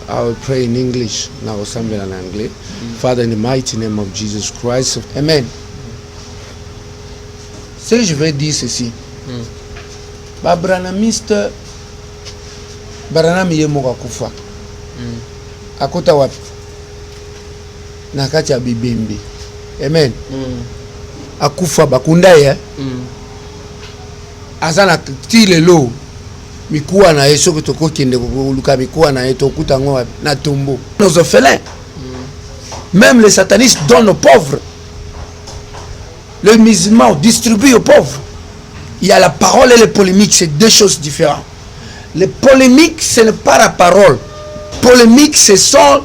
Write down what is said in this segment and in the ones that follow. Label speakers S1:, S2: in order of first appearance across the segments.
S1: I will pray in English. Now something in English. Father, in the mighty name of Jesus Christ. Amen. Si je vais dire ceci. Branamiste Branham yemoka kufa. Akota wapi? Nakati ya bibembe. Amen. Akufa bakunda ya. Azana tile lo. Mikuwa na yeso kitoko kende kuluka mikuwa na yeto kutango na tombo. Nos orphelins. Même les satanistes donnent aux pauvres. Le musulman distribue aux pauvres. Il y a la parole et les polémiques, c'est deux choses différentes. Les polémiques, ce n'est pas la parole. Polémique, ce sont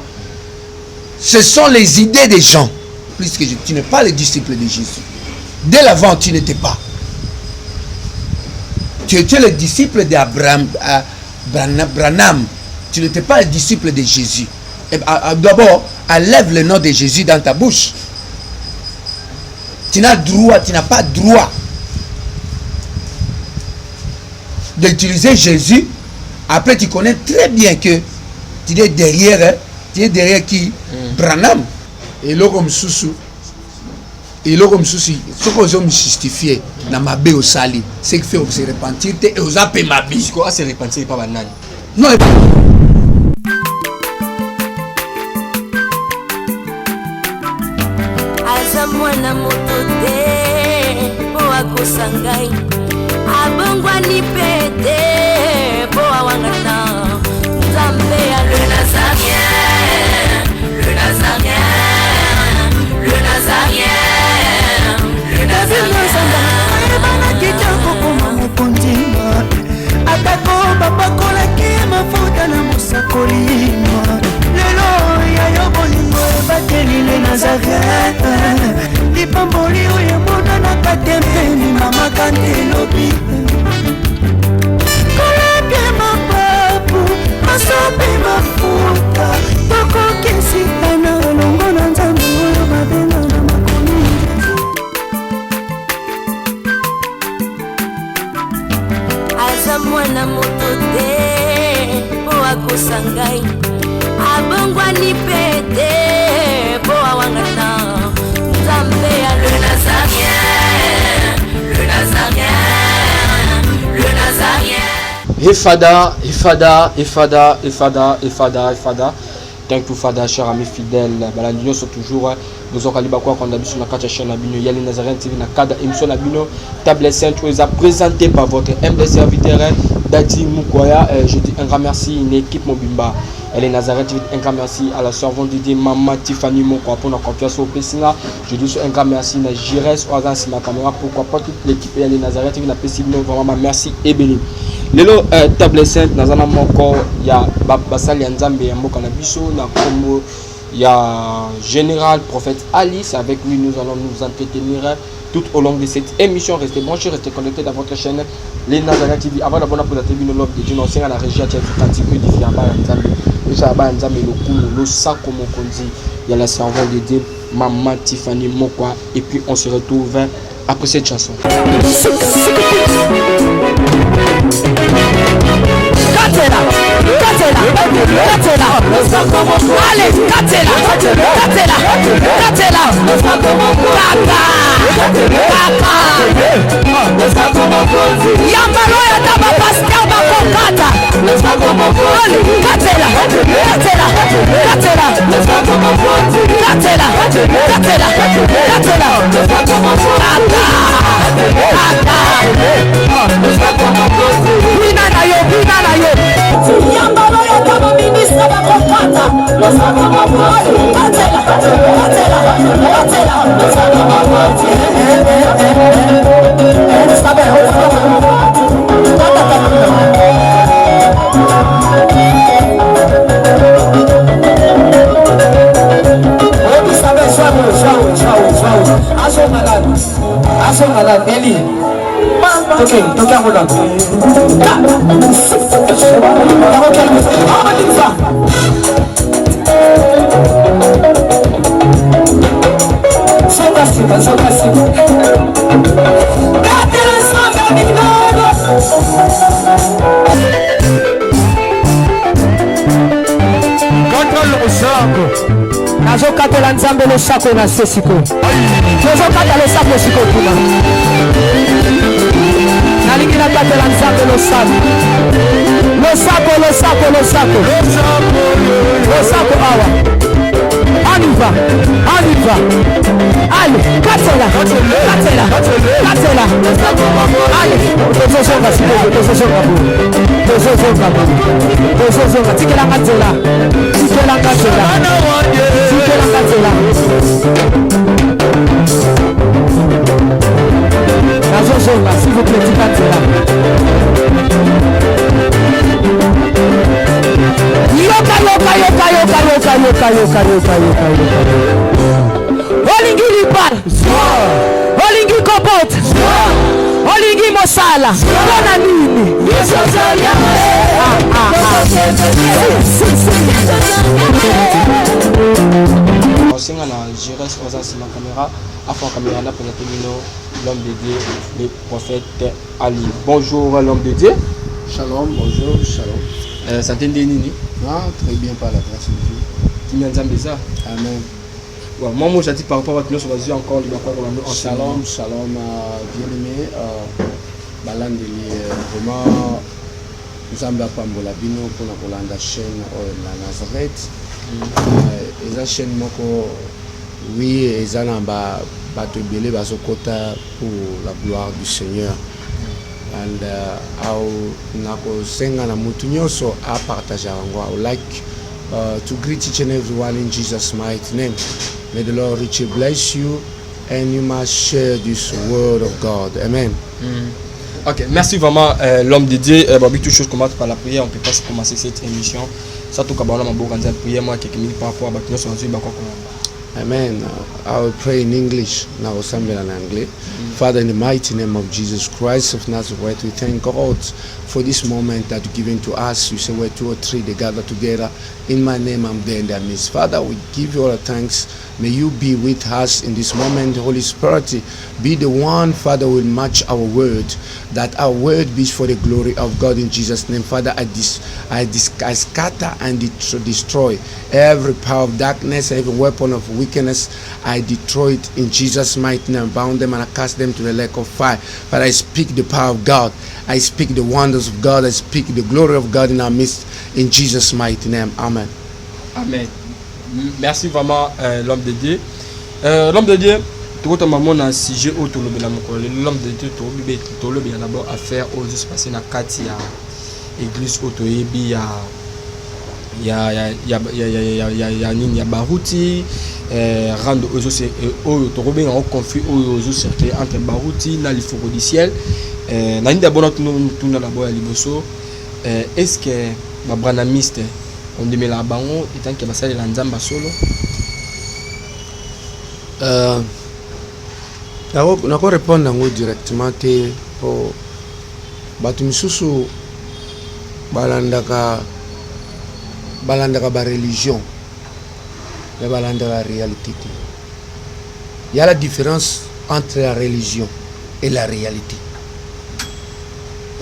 S1: les idées des gens. Puisque tu n'es pas le disciple de Jésus. Dès l'avant, tu n'étais pas. Tu étais le disciple d'Abraham, Branham. Tu n'étais pas le disciple de Jésus. D'abord, enlève le nom de Jésus dans ta bouche. Tu n'as pas droit d'utiliser Jésus. Après, tu connais très bien que tu es derrière qui? Branham. Et là, comme sous. Et là, comme souci, ce qu'on a justifié dans ma bé au sali, c'est qu'il faut se repentir et aux appels ma vie.
S2: Ce qu'on a se repentir, pas banal.
S1: Non,
S3: Azamwana motote, boa kosangai, abongwa ni pete, boa wangata, Nzambe ya le Nazarien, le Nazarien, le Nazarien.
S4: Atako babakola ke mafuta na musakolima lelo ya yo bolingo ebateli le Nazareth lipamboli oyo monana katempeni mama kantelobi kolake mapapu masope mafuta tokokesikana longo na Nzambe oyo babenga na makomi.
S3: Azamwana motote, boa kosangai, abongwa ni pete, boa wangata, Nzambe ya le Nazarien, le Nazarien, le Nazarien.
S2: Ifada. Thank you, Fada, cher ami fidèle. L'union sont toujours. Nous avons quoi qu'on a vu sur la carte chaîne Abino. Il y a les Nazarènes TV, la cadre émission Abino. Table Sainte, vous a présenté par votre humble serviteur Dadi Mukwaya. Je dis un grand merci, une équipe Mobimba. Elle est Nazarène TV, un grand merci à la servante de Maman Tiffany Mokwa pour notre confiance au Pessina. Je dis un grand merci à Jires, Oazan, c'est ma caméra. Pourquoi pas toute l'équipe et les Nazarène TV, la Pessina. Vraiment, merci et béni. Lelo table sainte nazana moko ya basali ya Nzambe ya mboka na biso na kombo ya général prophète Ali. C'est avec lui nous allons nous entretenir tout au long de cette émission. Restez branchés, restez connectés dans votre chaîne les Nazarène TV. Avant d'abonner pour la TV no love de Dieu, on sait à la régie à Tchèque du Fiamba Nzambe. Le Saba Nzambe le Kumu le Sako Mokonzi. Il y a la servante de Dieu Maman Tiffany Mokwa et puis on se retrouve après cette chanson.
S4: Allez,
S5: nazokatela nzambe losako na se sikoyo tozokata losako sikoyo kuna nalingi nakatela nzambe losako awa aniva ale katela ale tozozonga sikoyo tozozonga tikelanga nzela nazozonga s'il vous plaît tika nzela yoka olingi libala olingi kobote olingi mosala mpona nini
S2: osenga na gérer oza nsima caméra afin caméra na présenter l'homme de Dieu le prophète Ali. Bonjour l'homme de Dieu.
S1: Shalom, bonjour, shalom.
S2: Ça t'aide nini?
S1: Ah, très bien par la grâce de Dieu.
S2: Timia.
S1: Amen.
S2: Ouais, moi j'ai dit par rapport à notre choisi encore le
S1: Shalom, bien-aimé. Balandeli vraiment Nzambe apambola bino mpona kolanda chaîne na Nazareth. Eza chaîne moko oui eza na bato ebele bazokota pour la gloire du Seigneur. And nakosenga na mutu nyonso a partager yango. I would like to greet each and everyone in Jesus' mighty name. May the Lord richly bless you and you must share this word of God. Amen.
S2: Ok, merci vraiment l'homme de Dieu. Toute chose commence par la prière. On ne peut pas commencer cette émission. Ça tout kabana maboka nza prière moi quelques minutes par rapport à bakino sur Dieu bako komamba.
S1: Amen. I will pray in English. Now Osambela in English. Father, in the mighty name of Jesus Christ of Nazareth, we thank God for this moment that you've given to us. You say where 2 or 3 they gather together. In my name, I'm there in their midst. Father, we give you all the thanks. May you be with us in this moment. Holy Spirit, be the one, Father, will match our word. That our word be for the glory of God in Jesus' name. Father, I scatter and destroy every power of darkness, every weapon of wickedness. I destroy it in Jesus' mighty name. Bound them and I cast them to the lake of fire. Father, I speak the power of God. I speak the wonders of God. I speak the glory of God in our midst. In Jesus' mighty name. Amen.
S2: Amen. Merci vraiment l'homme de Dieu. L'homme de Dieu, tout le monde a un sujet autour de l'homme de Dieu. Tout le monde a d'abord affaire aux se passer dans quatre église autoébi il y a Barouti rendre aux c'est autour en conflit aux circuler entre Barouti na l'ifoko du ciel na ni d'abord tout na d'abord à liboso est-ce que babranamiste on dit la bango étant que basali la nzamba solo
S1: nako répondre ngo directement te po batu misusu balandaka ba religion mais balandaka la réalité. Il y a la différence entre la religion et la réalité.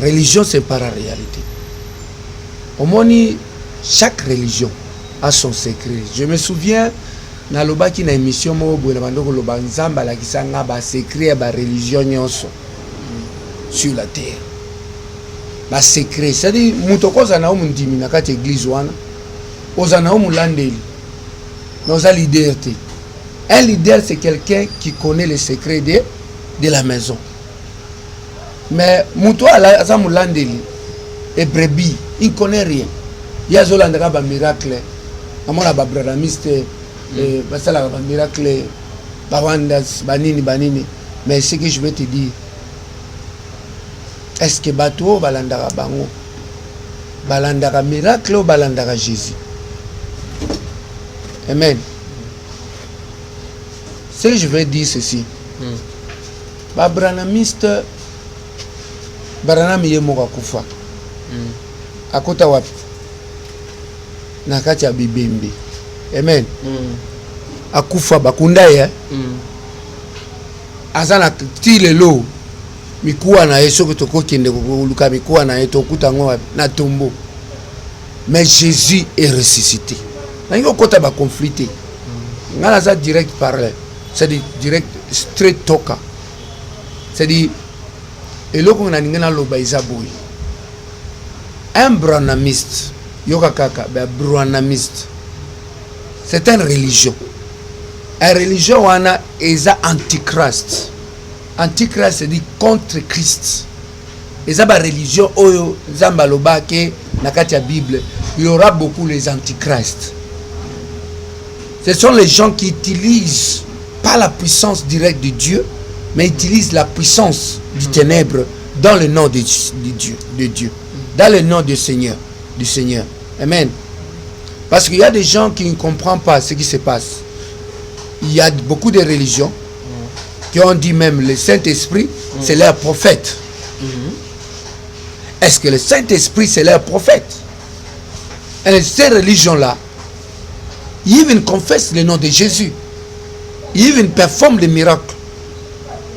S1: Religion c'est pas la réalité. Au moins chaque religion a son secret. Je me souviens na lobaki na émission mo boye na bandoko loba nzamba la kisanga ba secret ba religion nyonso sur la terre. Ba secret, c'est-à-dire mutokoza na umundimi na kati église wana. Oza na umulandeli. Noza leader te. Un leader c'est quelqu'un qui connaît les secrets de la maison. Mais muto ala za mulandeli et brebis, il connaît rien. Il y a zolanda ba miracle. Amona ba bradamiste basala ba miracle ba wonders banini. Mais ce que je veux te dire, est-ce que bato balandaka bango balandaka miracle ou balandaka Jésus? Amen. Ce que je veux dire ceci, babranamiste baranami ye moko akufa akota wapi na kati ya bibembe. Amen. Akufa bakunda ye azana tilelo mikuwa na yeso kitoko kende kuluka mikuwa na yeto kutango na tombeau. Mais Jésus est ressuscité. nangi okota ba conflité ngala za direct parler c'est dit direct straight talker c'est dit eloko na ningena loba izaboy un branamiste yoka kaka ba branamiste c'est une religion. Une religion wana eza antichrist. Antichrist c'est dit contre Christ. Eza ba religion oyo nzamba loba ke na kati ya Bible, il y aura beaucoup les antichrists. Ce sont les gens qui utilisent pas la puissance directe de Dieu, mais utilisent la puissance du ténèbre dans le nom de Dieu, dans le nom du Seigneur, Amen. Parce qu'il y a des gens qui ne comprennent pas ce qui se passe. Il y a beaucoup de religions qui ont dit même le Saint-Esprit, c'est leur prophète. Est-ce que le Saint-Esprit, c'est leur prophète? Et ces religions-là, ils viennent confesser le nom de Jésus. Ils viennent performer les miracles.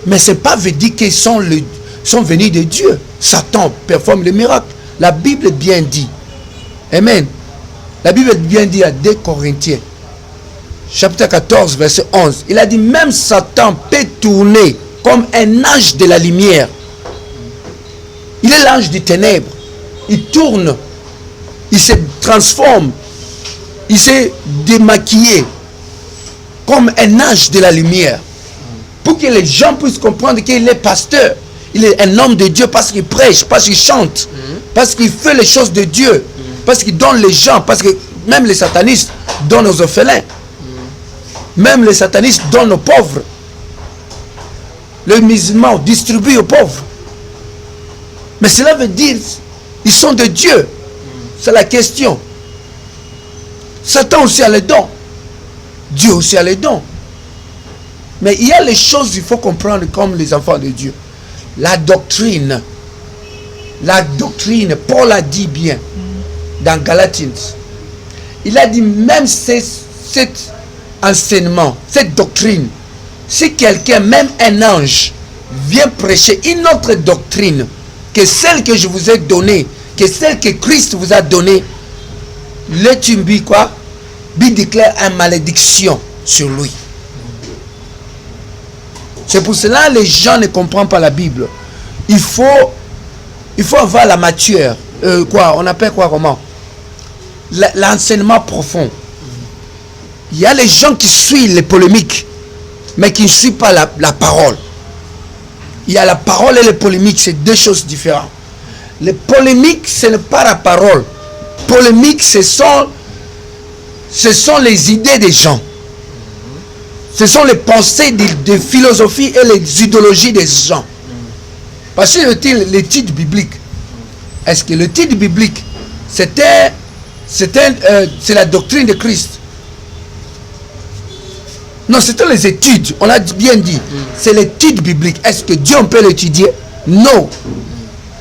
S1: Mais ce n'est pas veut dire qu'ils sont venus de Dieu. Satan performe les miracles. La Bible bien dit. Amen. La Bible bien dit à 2 Corinthiens, chapitre 14, verset 11. Il a dit, même Satan peut tourner comme un ange de la lumière. Il est l'ange des ténèbres. Il tourne. Il se transforme. Il s'est démaquillé comme un ange de la lumière. Pour que les gens puissent comprendre qu'il est pasteur. Il est un homme de Dieu parce qu'il prêche, parce qu'il chante, parce qu'il fait les choses de Dieu, parce qu'il donne les gens, parce que même les satanistes donnent aux orphelins. Même les satanistes donnent aux pauvres. Les musulmans distribuent aux pauvres. Mais cela veut dire ils sont de Dieu. C'est la question. Satan aussi a les dons. Dieu aussi a les dons. Mais il y a les choses qu'il faut comprendre comme les enfants de Dieu. La doctrine. La doctrine, Paul a dit bien dans Galatiens. Il a dit même cet enseignement, cette doctrine, si quelqu'un, même un ange, vient prêcher une autre doctrine que celle que je vous ai donnée, que celle que Christ vous a donnée, le tumbi quoi? Il déclare une malédiction sur lui. C'est pour cela que les gens ne comprennent pas la Bible. Il faut avoir la matière. On appelle quoi comment? L'enseignement profond. Il y a les gens qui suivent les polémiques, mais qui ne suivent pas la parole. Il y a la parole et les polémiques, c'est deux choses différentes. Les polémiques, ce n'est pas la parole. Polémiques, ce sont les idées des gens. Ce sont les pensées des philosophies et les idéologies des gens. Parce que l'étude biblique, est-ce que l'étude biblique, c'est la doctrine de Christ? Non, c'était les études. On a bien dit. C'est l'étude biblique. Est-ce que Dieu, on peut l'étudier? Non.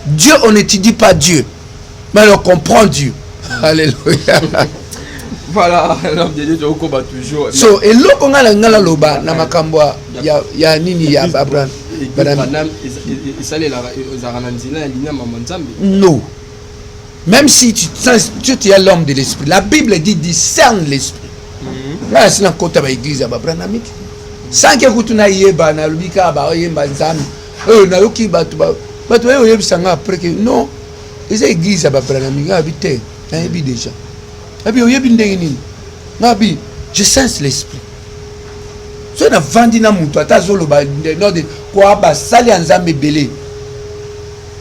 S1: Dieu, on n'étudie pas Dieu. Mais on comprend Dieu. Alléluia.
S2: Voilà, l'homme de Dieu, je combat toujours.
S1: So, et l'eau qu'on a la loba, na makambwa, ya nini ya Abraham. Non. Même si tu es l'homme de l'esprit, la Bible dit discerne l'esprit. Là, c'est dans côté de l'église Abraham. Sans que tu n'aies yeba na lubika ba yemba nzami. Na yoki batu yo sanga après que non. Les églises Abraham habité, na yebi déjà. Abi oyebi ndenge nini? Nabi, je sens l'esprit. So na vandi na mutu atazolo ba no de kwa ba sali nzambe belé.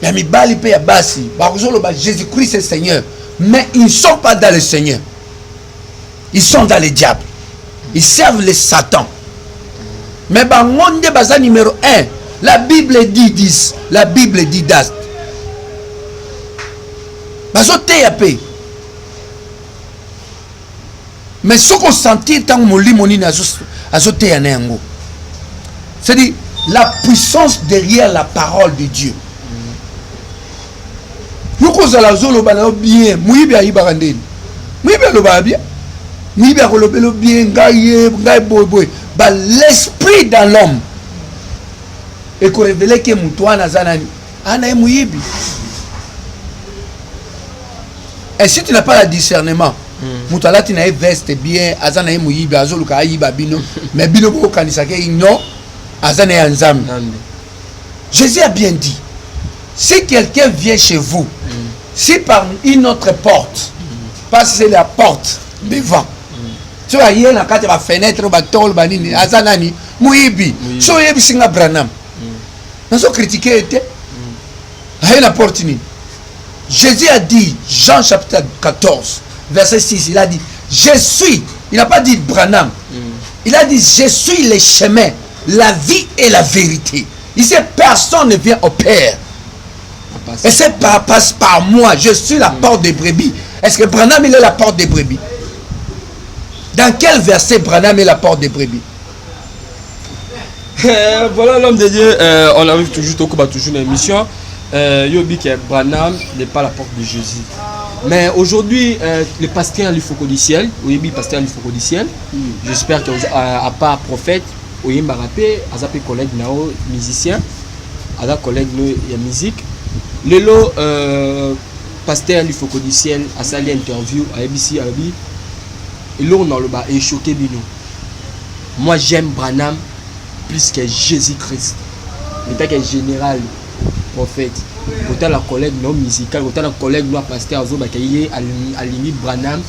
S1: Ya mibali pe ya basi, ba kozolo ba Jésus-Christ est Seigneur, mais ils ne sont pas dans le Seigneur. Ils sont dans le diable. Ils servent le Satan. Mais ba monde baza numéro 1, la Bible dit 10, la Bible dit das. Bazo te ya pe. Mais ce qu'on sentit tant que c'est-à-dire la puissance derrière la parole de Dieu. Nous bien, l'esprit dans l'homme et qu'on révèle que et si tu n'as pas le discernement, Mutu alati na veste bien, aza na muyibi azoluka ayiba bino, mais bino bo kanisa ke non, aza na nzambe. Jésus a bien dit, si quelqu'un vient chez vous, si par une autre porte, parce que c'est la porte devant, tu vois, il y a une fenêtre, il y a une muyibi, so yebi singa Branham. Nous avons critiqué, il y a une porte. Jésus a dit, Jean chapitre 14, verset 6, il a dit, je suis, il n'a pas dit Branham, il a dit, je suis le chemin, la vie et la vérité. Il sait personne ne vient au Père. Et c'est passe par moi. Je suis la porte des brebis. Est-ce que Branham il est la porte des brebis? Dans quel verset Branham est la porte des brebis?
S2: Voilà l'homme de Dieu. On arrive toujours au toujours une émission. Yobi que Branham n'est pas la porte de Jésus. Mais aujourd'hui, le pasteur du Foucault du ciel, Yobi pasteur du Foucault du ciel. J'espère qu'à part prophète. Oui, m'a rappelé, à sa collègue nao musicien, à sa collègue de musique. Lelo pasteur du Foucault du ciel a sali interview à ABC Arabi. Et là on a le bas et choqué bino. Moi j'aime Branham plus que Jésus-Christ. L'état que général prophète. Quand la collègue non musicale, quand la collègue non pasteur Zoba qui est à limite Branham.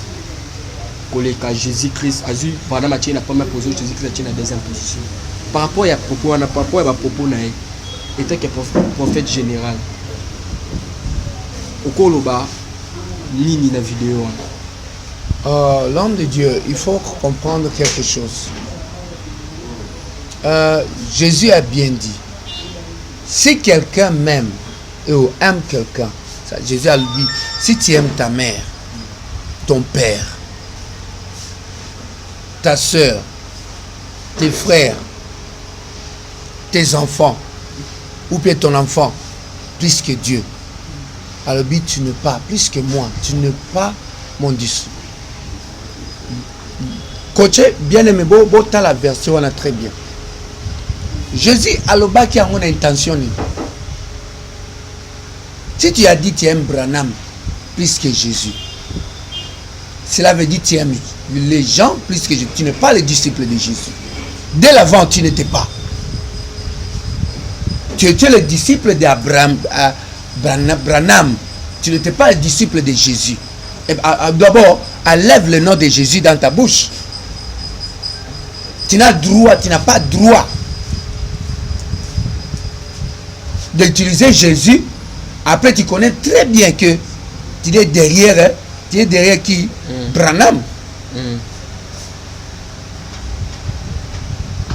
S2: Collègue à Jésus-Christ, Azu, Branham a la première position, Jésus-Christ a la deuxième position. Par rapport à propos, on a par rapport à propos naïf, étant que prophète général. Au Koloba, ni la vidéo.
S1: L'homme de Dieu, il faut comprendre quelque chose. Jésus a bien dit, si quelqu'un m'aime ou aime quelqu'un, Jésus a dit, si tu aimes ta mère, ton père, ta soeur, tes frères, tes enfants, ou bien ton enfant, plus que Dieu. Alors, tu n'es pas, plus que moi, tu n'es pas mon disciple. Coaché, bien aimé, t'as la version, on a très bien. Jésus, à l'oba qui a mon intention. Si tu as dit tu aimes Branham plus que Jésus, cela veut dire que tu aimes les gens plus que Jésus. Tu n'es pas le disciple de Jésus. Dès l'avant, tu n'étais pas. Tu étais le disciple d'Abraham, Branham. Tu n'étais pas le disciple de Jésus. D'abord, enlève le nom de Jésus dans ta bouche. Tu n'as pas droit d'utiliser Jésus. Après, tu connais très bien que tu es derrière. Tu es derrière qui? Branham.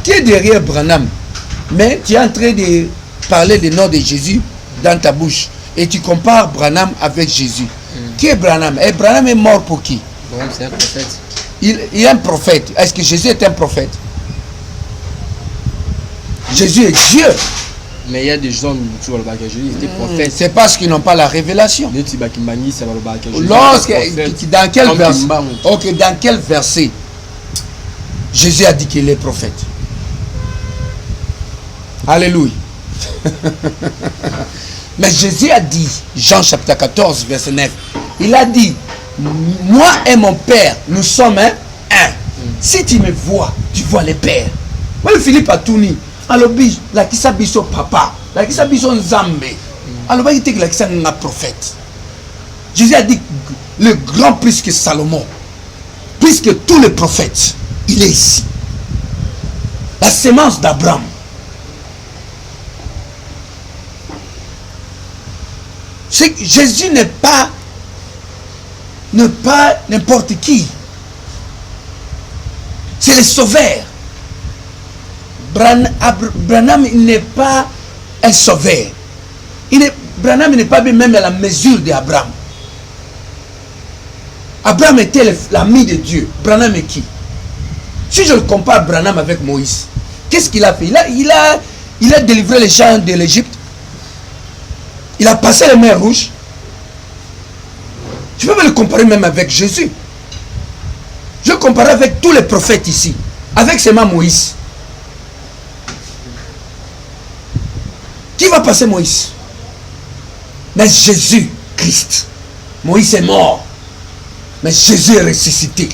S1: Tu es derrière Branham. Mais tu es en train de parler du nom de Jésus dans ta bouche. Et tu compares Branham avec Jésus. Qui est Branham? Et Branham est mort pour qui?
S2: Branham, c'est un prophète.
S1: Il est un prophète. Est-ce que Jésus est un prophète? Jésus est Dieu.
S2: Mais il y a des gens qui ont le Jésus était prophète.
S1: C'est parce qu'ils n'ont pas la révélation. Dans quel verset Jésus a dit qu'il est prophète? Alléluia. Mais Jésus a dit, Jean chapitre 14, verset 9, il a dit, moi et mon Père, nous sommes un. Si tu me vois, tu vois le Père. Moi, Philippe a tout dit. Alors, la qui s'habille son papa, la qui s'habille son Zambé. Alors, il dit que la qui s'habille un prophète. Jésus a dit, le grand plus que Salomon, plus que tous les prophètes, il est ici. La sémence d'Abraham. Jésus n'est pas n'importe qui. C'est le sauveur. Branham n'est pas un sauveur. Branham n'est pas même à la mesure d'Abraham. Abraham était l'ami de Dieu. Branham est qui? Si je le compare Branham avec Moïse, qu'est-ce qu'il a fait? Il a délivré les gens de l'Égypte. Il a passé les mers rouges. Je peux me le comparer même avec Jésus. Je le compare avec tous les prophètes ici. Avec seulement Moïse. Qui va passer Moïse? Mais Jésus Christ. Moïse est mort. Mais Jésus est ressuscité.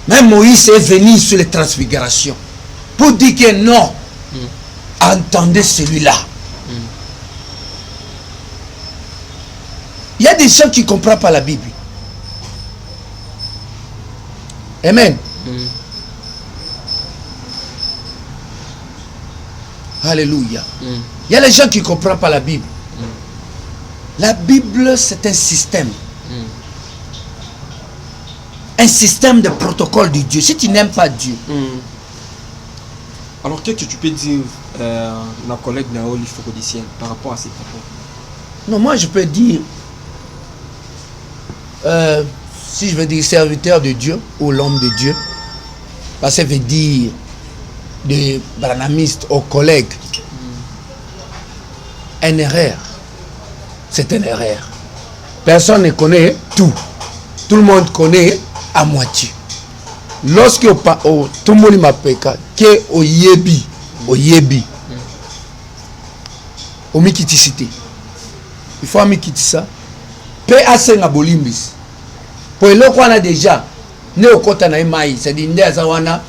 S1: Même Moïse est venu sur les transfigurations pour dire que non, entendez celui-là. Il y a des gens qui ne comprennent pas la Bible. Amen. Alléluia. Il y a les gens qui ne comprennent pas la Bible. La Bible, c'est un système. Un système de protocole de Dieu. Si tu n'aimes pas Dieu.
S2: Alors, qu'est-ce que tu peux dire ma collègue Naoli Fokodicienne par rapport à ces propos?
S1: Non, moi je peux dire, si je veux dire serviteur de Dieu ou l'homme de Dieu, parce que ça veut dire des branamistes aux collègues, une erreur. C'est une erreur. Personne ne connaît tout. Tout le monde connaît à moitié. Lorsque tout le monde m'appelle que au yebi, au mikitisité, il faut mikiti ça. Pe asenga bolimbis. Pour le qu'on a déjà, ne au kota na mai, c'est-à-dire nde azawana,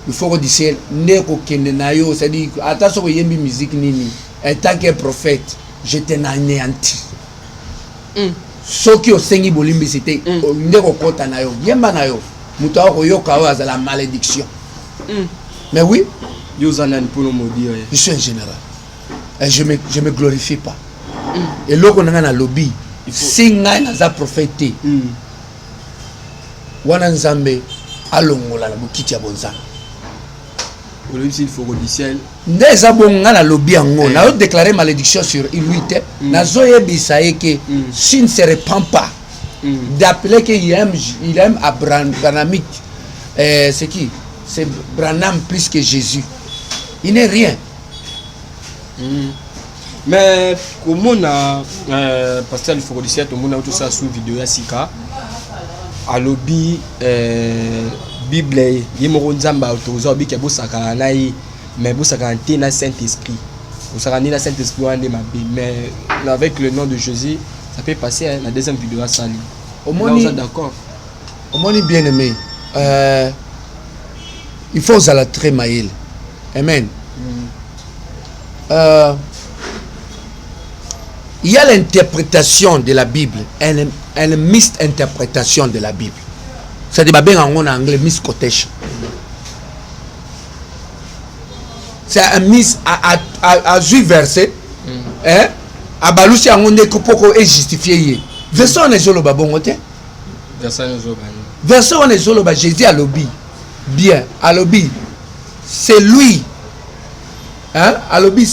S1: il faut que dise ne ko kende na yo, c'est-à-dire attention ko yembi musique nini. En tant que prophète, j'étais anéanti. Ce qui au sengi bolimbi c'était nde ko kota na yo, yemba na yo. Muta ko yoka wa za la malédiction. Mais oui,
S2: yo zanan pour nous dire.
S1: Je suis un général. Et je me glorifie pas. Et là qu'on a dans lobby, si ngai naza prophète, wana nzambe alongola na bukiti ya bonzana.
S2: Il faut rediciel.
S1: Ndeza bonga na lobby yango, na déclarer malédiction sur lui te, na zoyebisa que s'il ne se répand pas, d'appeler qu'il aime Branhamique, c'est qui? C'est Branham plus que Jésus. Il n'est rien.
S2: Mais comment on a pasteur il faut rediciel tout le monde a tout ça sous vidéo à Sika à lobby Bible yemoro nzamba autorisé obi ke bosaka na yi mais bosaka nté na Saint-Esprit bosaka na Saint-Esprit ande mabe mais avec le nom de Jésus ça peut passer hein, la deuxième vidéo à Sali
S1: au moins
S2: d'accord
S1: au moins bien aimé il faut à la très maïl amen il y a l'interprétation de la Bible, une misinterprétation de la Bible. C'est-à-dire en anglais, misquotation. C'est un mis à 8 versets. À balousi en onde kopoko est justifié. Verset on est solo babongote. Verset on est solo ba Jésus à lobby. Bien, à lobby. C'est lui. Hein, à lobby.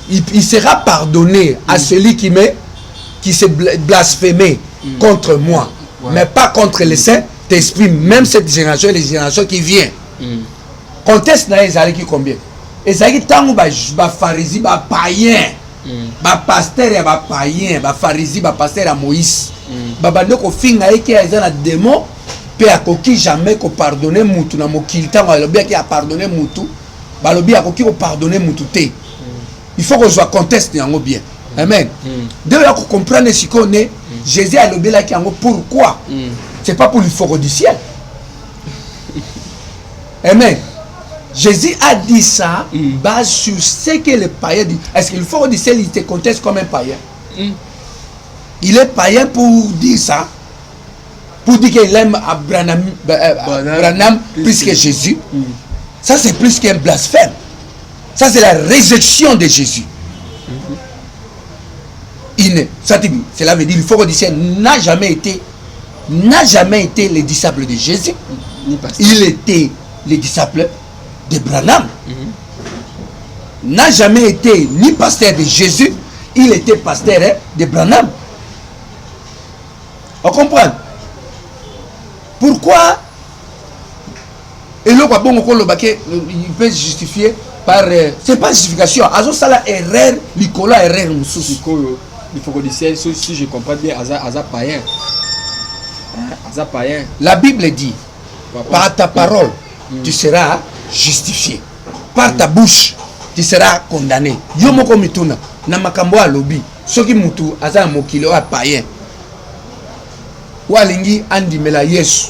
S1: Il sera pardonné à celui qui s'est blasphémé contre moi, mais pas contre les saints. T'exprimes même cette génération et les générations qui viennent. Conteste na ezali qui combien? Ezali tango ba pharisi ba païen, ba pasteur ya ba païen, ba pharisi ba pasteur ya Moïse. Ba bande ko finga eki ezana démon pe akoki jamais ko pardonner mutu na mokili tango alobi ki a pardonner mutu, ba lobi akoki ko pardonner mutu te. Il faut que je conteste yango bien. Amen. Dès lors qu'on comprenne ce qu'on est, Jésus a lobé là qui yango pourquoi? C'est pas pour le fort du ciel. Amen. Jésus a dit ça basé sur ce que les païens disent. Est-ce que le fort du ciel il te conteste comme un païen? Il est païen pour dire ça. Pour dire qu'il aime Branham plus que Jésus. Ça c'est plus qu'un blasphème. Ça c'est la réjection de Jésus. Cela veut dire le fort du ciel n'a jamais été le disciple de Jésus. Il était le disciple de Branham. N'a jamais été ni pasteur de Jésus, il était pasteur de Branham. On comprend? Pourquoi? Et le il peut se justifier par c'est pas justification. Azo sala erreur, Nicolas erreur mususu.
S2: Il faut que si je comprends bien, Aza païen. Aza païen.
S1: La Bible dit, par ta parole, tu seras justifié. Par ta bouche, tu seras condamné. Yo moko mituna na makambo alobi. Soki mutu aza mokilo a païen. walingi andimela Yesu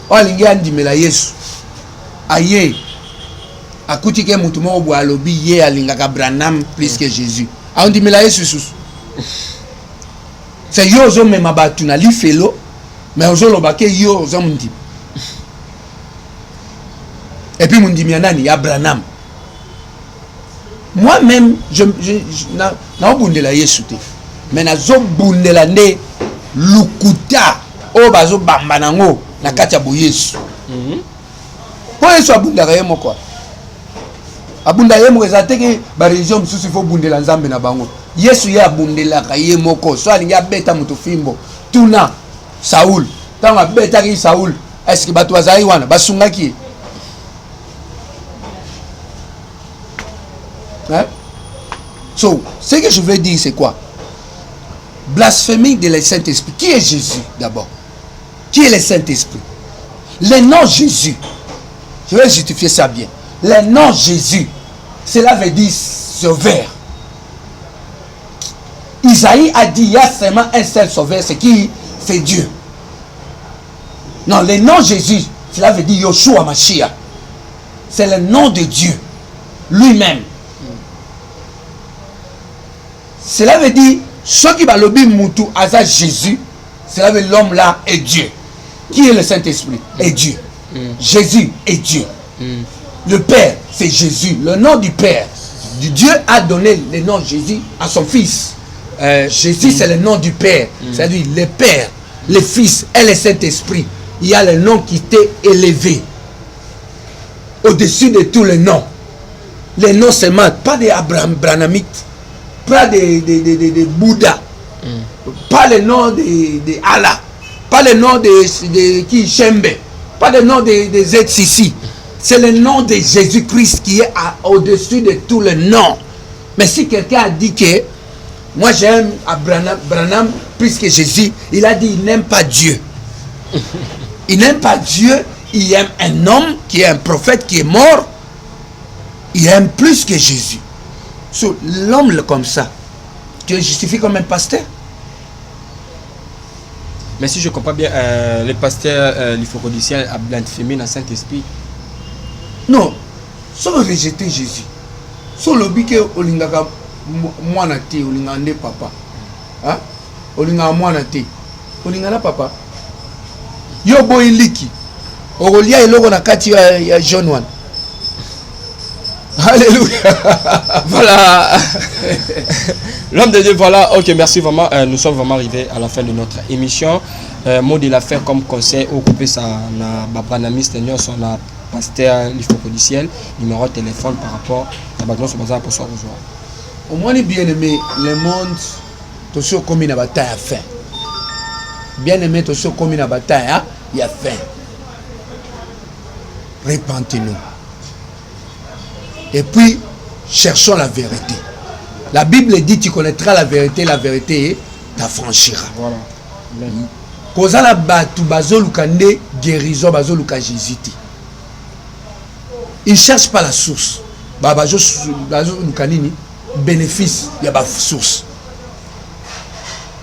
S1: walingi andimela Yesu aye akuti ke mutu moko bo alobi ye alingaka Branham plus que Jésus andimela Yesu susu c'est yo zo mema batu na lifelo mais ozo loba ke yo zo mundi et puis mundimi nani ya Branham moi-même je na bundela Yesu te mais na zo bundela nde lukuta o bazo bamba nango na kati ya bo Yesu po Yesu abundaka ye moko abunda ye moko ezate ke ba religion mususu fo bundela nzambe na bango Yesu ye abundelaka ye moko so alingi abeta mutu fimbo tuna Saul tango abetaki Saul est-ce que bato bazali wana basungaki hein? So ce que je veux dire c'est quoi? Blasphémie de le Saint-Esprit. Qui est Jésus d'abord? Qui est le Saint-Esprit? Le nom Jésus, je vais justifier ça bien. Le nom Jésus, cela veut dire sauveur. Isaïe a dit il y a seulement un seul sauveur, c'est qui? C'est Dieu. Non, le nom Jésus, cela veut dire Yoshua Mashiach. C'est le nom de Dieu lui-même. Cela veut dire ceux qui va lobi mutu aza Jésus, cela veut dire l'homme là est Dieu. Qui est le Saint-Esprit? Est Dieu. Jésus est Dieu. Le Père, c'est Jésus. Le nom du Père. Dieu a donné le nom Jésus à son Fils. Jésus, c'est le nom du Père. C'est-à-dire le Père, le Fils et le Saint-Esprit. Il y a le nom qui t'est élevé. Au-dessus de tous les noms. Les noms seulement, pas des Branhamites, pas des Bouddha, pas le nom de Allah, pas le nom de qui Shembe, pas le nom de ZCC. C'est le nom de Jésus-Christ qui est au-dessus de tous les noms. Mais si quelqu'un a dit que moi j'aime Branham plus que Jésus, il a dit il n'aime pas Dieu. Il n'aime pas Dieu, il aime un homme qui est un prophète qui est mort. Il aime plus que Jésus. So, l'homme comme ça, tu le justifies comme un pasteur?
S2: Mais si je comprends bien, le pasteur l'hypocondicien a blasphémé dans le Saint-Esprit.
S1: Non, sans rejeter Jésus. Sans le but que olingaka mwana te, olingande papa. Hein? Olingaka mwana te. Olingana papa. Yo boy liki. Orolia eloko na kati ya John 1. Alléluia.
S2: Voilà. L'homme de Dieu, voilà. Ok, merci vraiment. Nous sommes vraiment arrivés à la fin de notre émission. Mot de la fin comme conseil au coupé ça na babranamiste son na pasteur l'hypocondiciel numéro de téléphone par rapport à bagnon sur bazar pour soi rejoindre.
S1: Au moins bien aimé le monde tout ce comme na bataille à fin. Bien aimé tout ce comme na bataille il y a fin. Repentez-nous. Et puis, cherchons la vérité. La Bible dit tu connaîtras la vérité t'affranchira. Voilà. Kozala batu bazoluka nde guérison bazoluka Jésus. Ils ne cherchent pas la source. Bazoluka nini bénéfice ya ba source.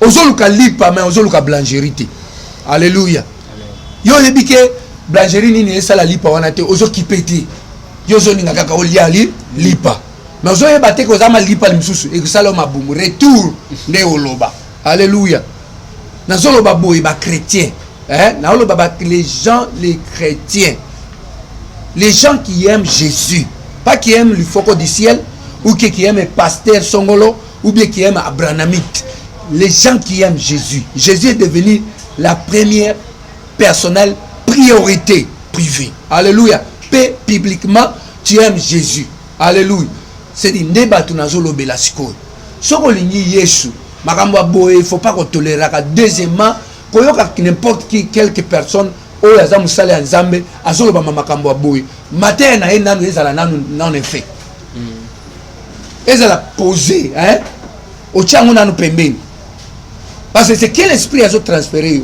S1: Ozoluka lipa mais ozoluka blancherie. Alléluia. Yo yebike blancherie nini esala lipa wana te ozo kipete. Yozo ninga kaka oliali lipa. Mais ozo yebate ko zama lipa limsusu e kusala mabumu retour nde oloba. Alléluia. Nazolo baboy ba chrétien. Hein? Naolo baba les gens les chrétiens. Les gens qui aiment Jésus, pas qui aiment le foco du ciel ou qui aiment pasteur Songolo ou bien qui aiment Abranamite. Les gens qui aiment Jésus. Jésus est devenu la première personnelle priorité privée. Alléluia. Paix publiquement, tu aimes Jésus. Alléluia. C'est dit, neba tunazolo belasiko. Soko lingi Yesu. Makambo boye, il faut pas qu'on tolère. Deuxièmement, koyoka n'importe qui, quelques personnes, oh yaza musale anzambe, azolo ba makambo boye. Matin na nanu ezala nanu non effet. Ezala posé, hein? Au tchango nanu pembeni. Parce que c'est quel esprit azo transféré.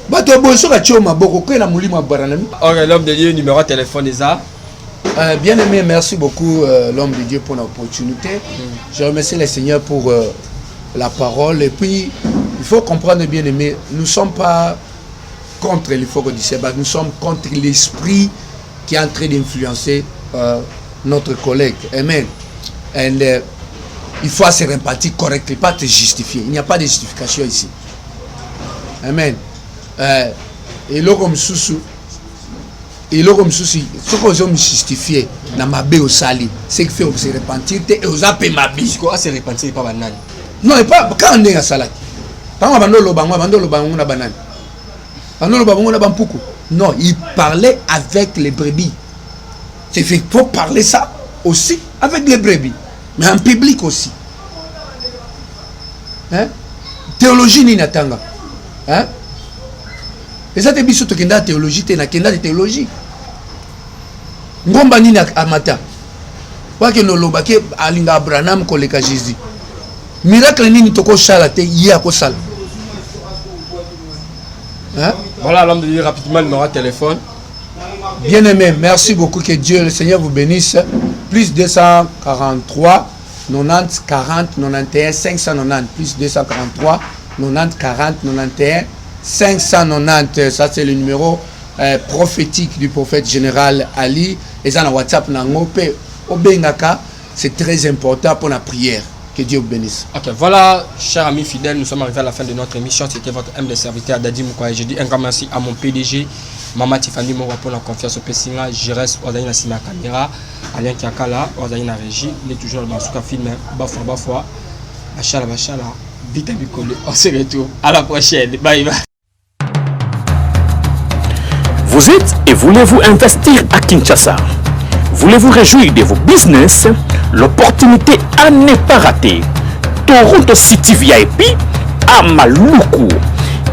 S1: Bato boye soka choma boko ko na mulimo baranami.
S2: Ok, l'homme de Dieu numéro de téléphone Isa.
S1: Bien aimé, merci beaucoup l'homme de Dieu pour l'opportunité. Je remercie le Seigneur pour la parole et puis Il faut comprendre bien aimé, nous ne sommes pas contre l'effort du Sébat, nous sommes contre l'esprit qui est en train d'influencer notre collègue. Amen. Il faut se répartir correctement, pas te justifier. Il n'y a pas de justification ici. Amen. Et là comme souci, ce que je me justifier dans ma bé au sali, c'est que fait se repentir et aux appels ma bé.
S2: Ce qu'on se repentir pas banane.
S1: Non, et pas quand on est à salade. Quand on va dans le bango na banane. Non, il parlait avec les brebis. C'est fait pour parler ça aussi avec les brebis, mais en public aussi. Hein? Théologie ni natanga. Hein? Et ça te dit surtout que dans théologie, tu es dans théologie. Ngomba ni amata. Wa ke no loba ke alinga Abraham koleka Jésus. Miracle ni toko sala te ya ko sala. Hein? Voilà,
S2: l'homme de dire rapidement le numéro de téléphone.
S1: Bien aimé, merci beaucoup, que Dieu, le Seigneur vous bénisse. Plus 243 90 40 91 590. Plus 243 90 40 91 590. Ça c'est le numéro prophétique du prophète général Ali. Et ça dans WhatsApp, c'est très important pour la prière. Que Dieu vous bénisse.
S2: Ok, voilà, chers amis fidèles, nous sommes arrivés à la fin de notre émission. C'était votre humble serviteur Dadi Moukoye. Je dis un grand merci à mon PDG, Maman Tiffany Moukoye, pour la confiance au Pessinga. Je reste au Zani na caméra, Alain Kiakala, au Zani na régie. Il est toujours le Masuka film, Bafwa. Bachala, vite à Bicole. On se retrouve à la prochaine. Bye bye.
S6: Vous êtes et voulez-vous investir à Kinshasa? Voulez-vous réjouir de vos business? L'opportunité à ne pas rater. Toronto City VIP à Maluku.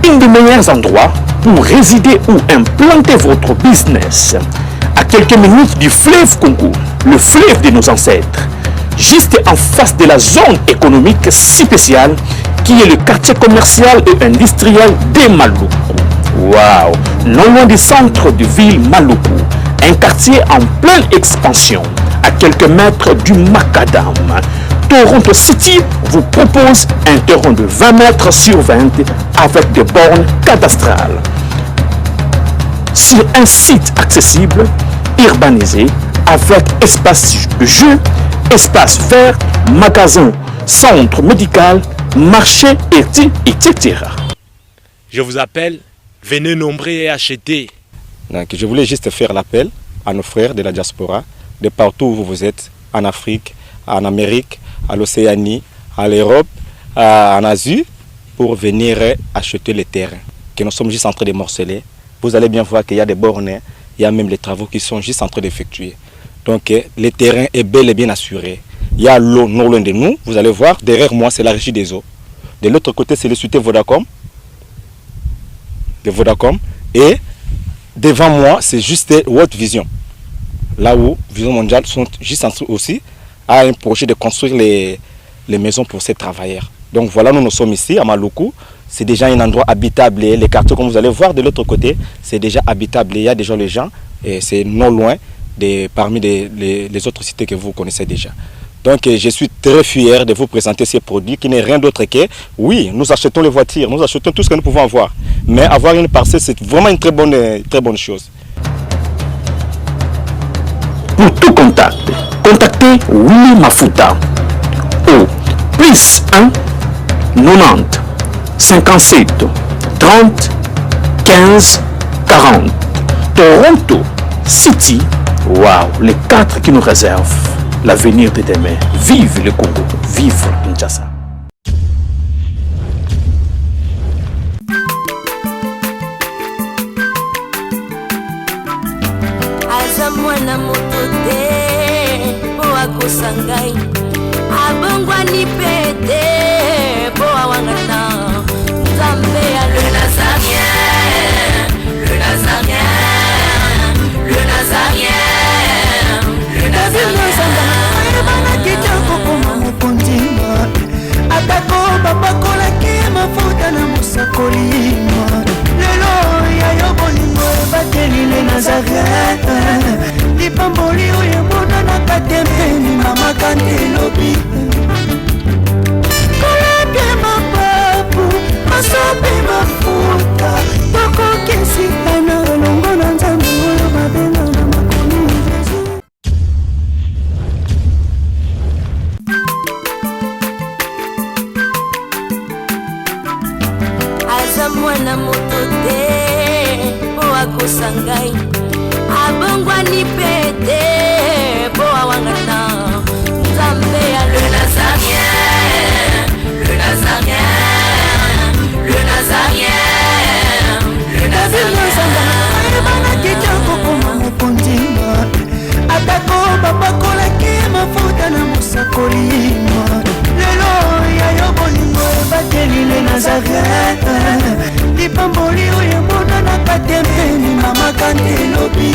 S6: Un des meilleurs endroits pour résider ou implanter votre business. À quelques minutes du fleuve Congo, le fleuve de nos ancêtres. Juste en face de la zone économique si spéciale qui est le quartier commercial et industriel de Maluku. Waouh! Non loin du centre de ville Maluku. Un quartier en pleine expansion, à quelques mètres du Macadam. Toronto City vous propose un terrain de 20 mètres sur 20 avec des bornes cadastrales. Sur un site accessible, urbanisé, avec espace de jeu, espace vert, magasin, centre médical, marché, etc.
S7: Je vous appelle, venez nombrer et acheter.
S8: Donc, je voulais juste faire l'appel à nos frères de la diaspora, de partout où vous êtes, en Afrique, en Amérique, à l'Océanie, à l'Europe, en Asie, pour venir acheter les terrains que nous sommes juste en train de morceler. Vous allez bien voir qu'il y a des bornes, il y a même les travaux qui sont juste en train d'effectuer. Donc, le terrain est bel et bien assuré. Il y a l'eau non loin de nous, vous allez voir, derrière moi, c'est la régie des eaux. De l'autre côté, c'est le société Vodacom. Et devant moi, c'est juste World Vision. Là où Vision Mondiale sont juste en train aussi à un projet de construire les maisons pour ces travailleurs. Donc voilà, nous sommes ici à Maluku. C'est déjà un endroit habitable. Et les quartiers, comme vous allez voir de l'autre côté, c'est déjà habitable. Il y a déjà les gens et c'est non loin parmi les autres cités que vous connaissez déjà. Donc je suis très fier de vous présenter ces produits qui n'est rien d'autre que, oui, nous achetons les voitures, nous achetons tout ce que nous pouvons avoir. Mais avoir une parcelle, c'est vraiment une très bonne chose.
S6: Pour tout contact, contactez Willy Mafuta au plus 1 90 57 30 15 40. Toronto City, waouh, les 4 qui nous réservent l'avenir de demain. Vive le Congo, vive Kinshasa.
S3: Aza mwana moto te po akosa ngai, abongwani pe te po awangana. Nzambe ya le Nazarien, le Nazarien, le Nazarien, le Nazarien.
S4: Atako babakolaki mafuta na mosakolima lelo yayo bolingo ebateli le Nazareth lipamboli oyo emonanaka te mpeni mama kandi elobi
S3: akosa ngai abongwani pete po awangana nzambe ya le nazarien, le nazarien, le nazarien, le nazarien.
S4: Ebana kitoko koma mokondima atako bapakolaki mafuta na mosakolima lelo yayo bolingo ebateli le nazarien lipamboli oyo emonanaka tempeni mama kandi elobi